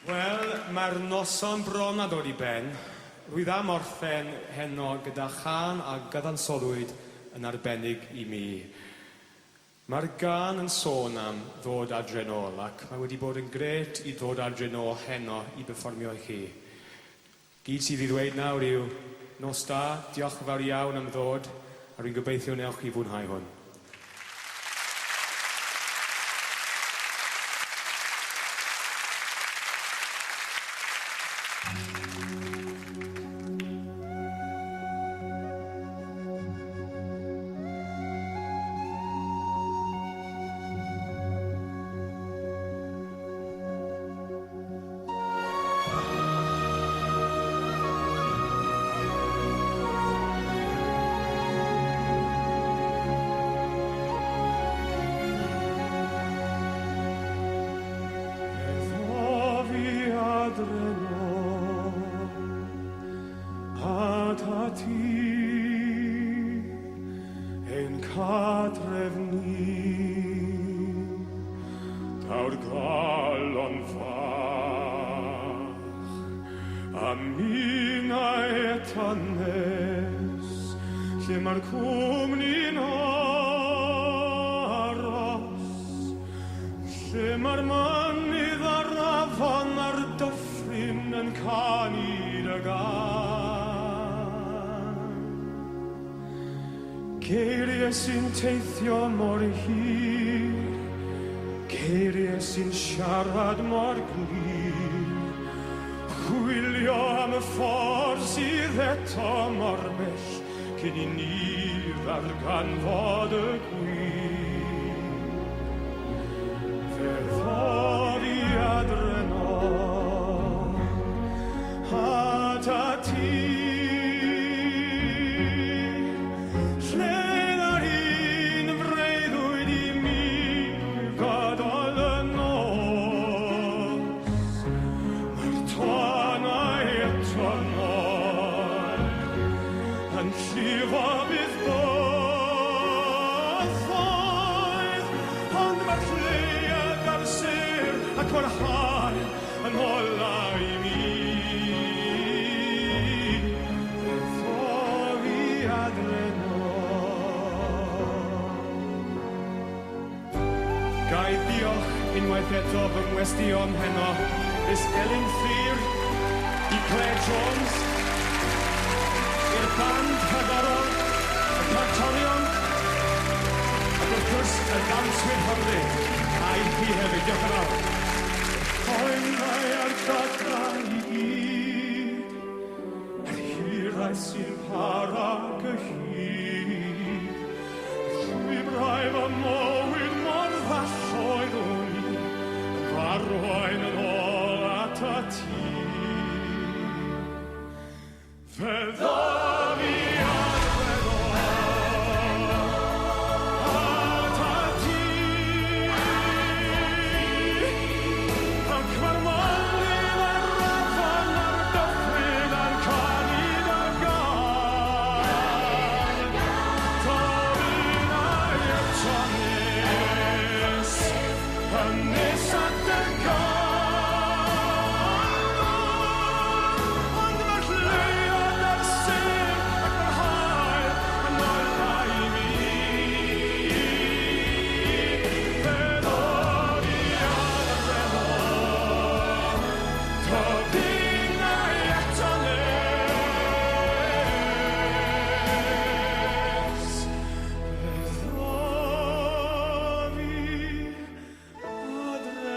Wel, mae'r noson bron a dod I ben. Rwydd am orffen heno gyda chan a gyfansoddwyd yn arbennig I mi. Mae'r gan yn sôn am ddod adre nôl ac mae wedi bod yn gret I ddod adre nôl heno I berfformio I chi. Gyd sydd I ddweud nawr yw nos da, diolch yn fawr iawn am ddod a rwy'n gobeithio newch chi fwynhau hwn. Ein cadref ni Daw'r galon fach A mina eto nes Lle mae'r cwmni'n aros Lle mae'r mynydd a'r afon a'r dyffryn yn canu dy gan Geiriau sy'n teithio mor hir Geiriau sy'n siarad mor glir Chwilio am y ffordd sydd eto mor bell Cyn I ni ddarganfod y gwir Fe ddod I adre nôl At a ti Cwrhau yn ola I mi Ddod I adre nôl Gai diolch unwaith eto fy ngwestion heno Miss Elin Ffyr I Claire Jones I'r band rhagorol Y Cartorion Ac wrth gwrs y danswyr hyfryd A I chi hefyd, diolch yn fawr Oenau ar dadlau I gyd Yr hirau sy'n para gyhyd Llwybrau fy mywyd mor ddall oeddwn I Farwain yn ôl at y ti Fe ddod I adre nôl At y ti Ac mae'r mynydd a'r afon a'r dyffryn yn canu dy gan Tobinau eto nes Ynys at y gan Ond mae'r lleuad a'r sir ac yr haul yn ola I mi Fe ddod I adre nôl Tobinau eto nes Fe ddod I adre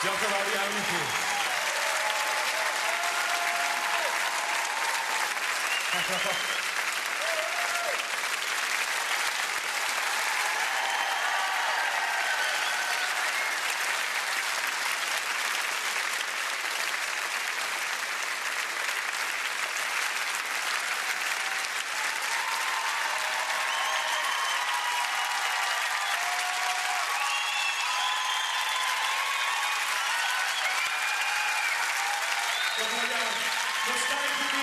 Diolch yn fawr iawn I chi. Dostaje